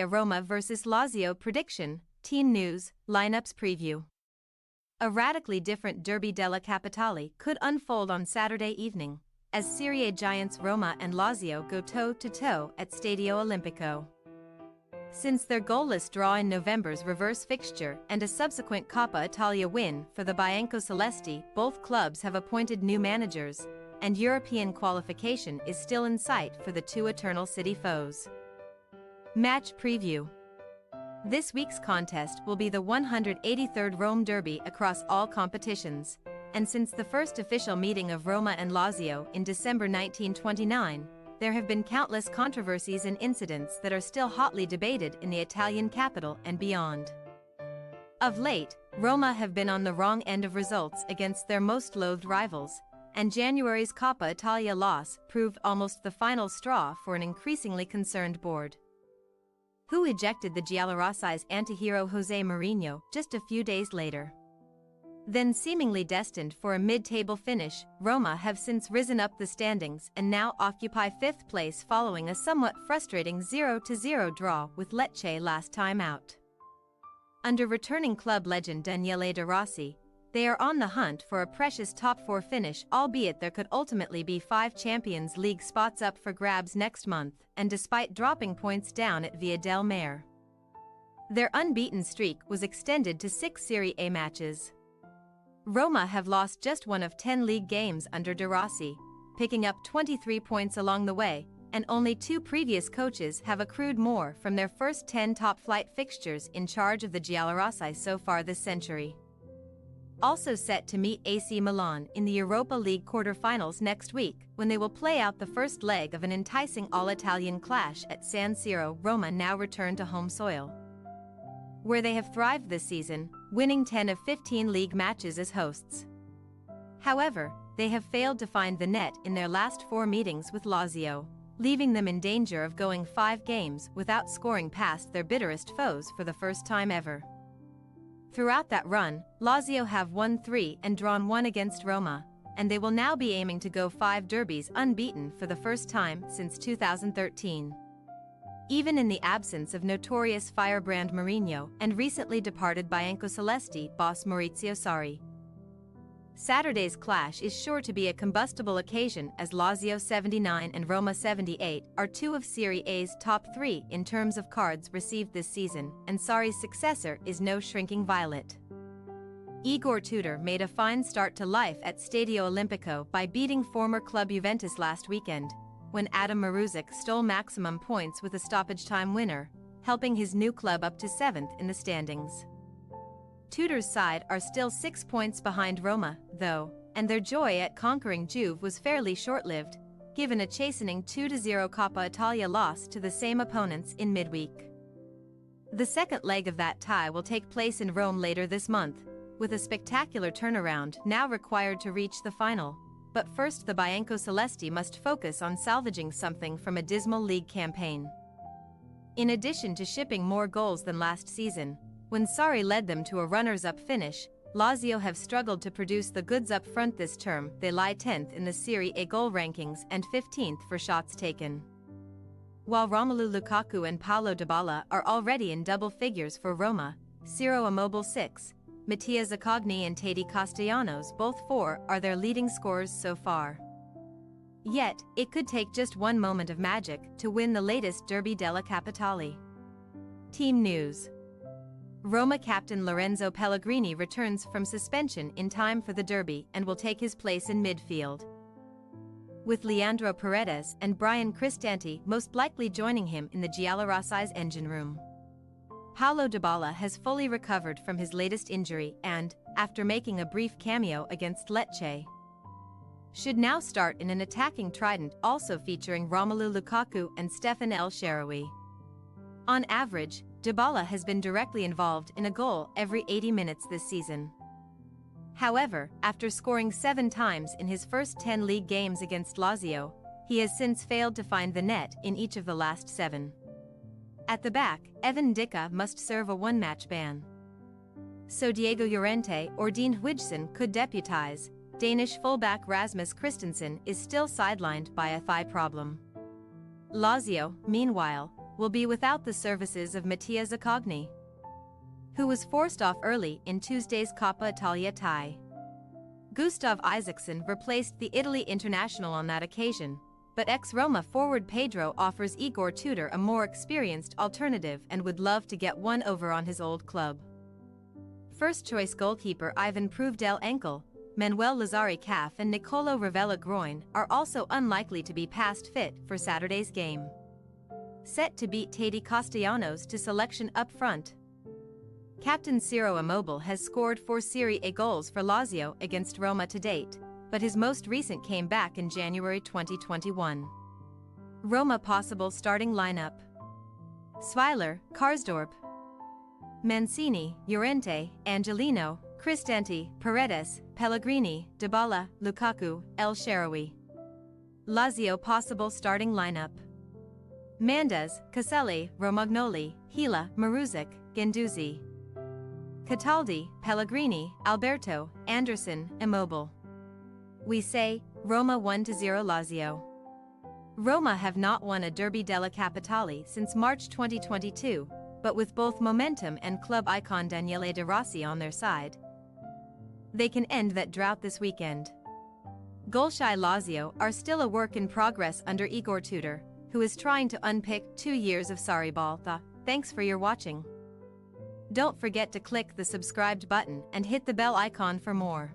A Roma vs Lazio prediction, team news, lineups preview. A radically different Derby della Capitale could unfold on Saturday evening, as Serie A giants Roma and Lazio go toe-to-toe at Stadio Olimpico. Since their goalless draw in November's reverse fixture and a subsequent Coppa Italia win for the Biancocelesti, both clubs have appointed new managers, and European qualification is still in sight for the two eternal city foes. Match preview. This week's contest will be the 183rd Rome Derby across all competitions, and since the first official meeting of Roma and Lazio in December 1929, there have been countless controversies and incidents that are still hotly debated in the Italian capital and beyond. Of late, Roma have been on the wrong end of results against their most loathed rivals, and January's Coppa Italia loss proved almost the final straw for an increasingly concerned board. Who ejected the Giallorossi's anti-hero Jose Mourinho just a few days later? Then seemingly destined for a mid-table finish, Roma have since risen up the standings and now occupy 5th place following a somewhat frustrating 0-0 draw with Lecce last time out. Under returning club legend Daniele De Rossi, they are on the hunt for a precious top-4 finish, albeit there could ultimately be 5 Champions League spots up for grabs next month, and despite dropping points down at Via del Mare. Their unbeaten streak was extended to 6 Serie A matches. Roma have lost just one of 10 league games under De Rossi, picking up 23 points along the way, and only 2 previous coaches have accrued more from their first 10 top-flight fixtures in charge of the Giallorossi so far this century. Also set to meet AC Milan in the Europa League quarter-finals next week, when they will play out the first leg of an enticing all-Italian clash at San Siro. Roma now return to home soil, where they have thrived this season, winning 10 of 15 league matches as hosts. However, they have failed to find the net in their last 4 meetings with Lazio, leaving them in danger of going 5 games without scoring past their bitterest foes for the first time ever. Throughout that run, Lazio have won 3 and drawn 1 against Roma, and they will now be aiming to go 5 derbies unbeaten for the first time since 2013. Even in the absence of notorious firebrand Mourinho and recently departed Biancocelesti boss Maurizio Sarri. Saturday's clash is sure to be a combustible occasion, as Lazio 79 and Roma 78 are 2 of Serie A's top 3 in terms of cards received this season, and Sarri's successor is no shrinking violet. Igor Tudor made a fine start to life at Stadio Olimpico by beating former club Juventus last weekend, when Adam Maruzic stole maximum points with a stoppage-time winner, helping his new club up to 7th in the standings. Tudor's side are still 6 points behind Roma, though, and their joy at conquering Juve was fairly short-lived, given a chastening 2-0 Coppa Italia loss to the same opponents in midweek. The second leg of that tie will take place in Rome later this month, with a spectacular turnaround now required to reach the final. But first, the Biancocelesti must focus on salvaging something from a dismal league campaign. In addition to shipping more goals than last season, when Sarri led them to a runners-up finish, Lazio have struggled to produce the goods up front this term. They lie 10th in the Serie A goal rankings and 15th for shots taken. While Romelu Lukaku and Paulo Dybala are already in double figures for Roma, Ciro Immobile 6, Mattia Zaccagni and Teddy Castellanos both 4 are their leading scorers so far. Yet, it could take just one moment of magic to win the latest Derby della Capitale. Team news. Roma captain Lorenzo Pellegrini returns from suspension in time for the derby and will take his place in midfield, with Leandro Paredes and Brian Cristante most likely joining him in the Giallorossi's engine room. Paulo Dybala has fully recovered from his latest injury and, after making a brief cameo against Lecce, should now start in an attacking trident also featuring Romelu Lukaku and Stefan El Shaarawy. On average, Dybala has been directly involved in a goal every 80 minutes this season. However, after scoring 7 times in his first 10 league games against Lazio, he has since failed to find the net in each of the last 7. At the back, Evan Dicka must serve a 1-match ban, so Diego Llorente or Dean Huijsen could deputize. Danish fullback Rasmus Christensen is still sidelined by a thigh problem. Lazio, meanwhile, will be without the services of Mattia Zaccagni, who was forced off early in Tuesday's Coppa Italia tie. Gustav Isaacson replaced the Italy international on that occasion, but ex-Roma forward Pedro offers Igor Tudor a more experienced alternative and would love to get one over on his old club. First-choice goalkeeper Ivan Provedel ankle, Manuel Lazzari calf and Nicolo Ravella groin are also unlikely to be past fit for Saturday's game. Set to beat Teddy Castellanos to selection up front. Captain Ciro Immobile has scored 4 Serie A goals for Lazio against Roma to date, but his most recent came back in January 2021. Roma possible starting lineup: Sviler, Karsdorp, Mancini, Llorente, Angelino, Cristante, Paredes, Pellegrini, Dybala, Lukaku, El Shaarawy. Lazio possible starting lineup: Mendes, Caselli, Romagnoli, Gila, Maruzic, Guendouzi, Cataldi, Pellegrini, Alberto, Anderson, Immobile. We say, Roma 1-0 Lazio. Roma have not won a Derby della Capitale since March 2022, but with both momentum and club icon Daniele De Rossi on their side, they can end that drought this weekend. Goal-shy Lazio are still a work in progress under Igor Tudor, who is trying to unpick 2 years of Sarri ball. Thanks for your watching. Don't forget to click the subscribed button and hit the bell icon for more.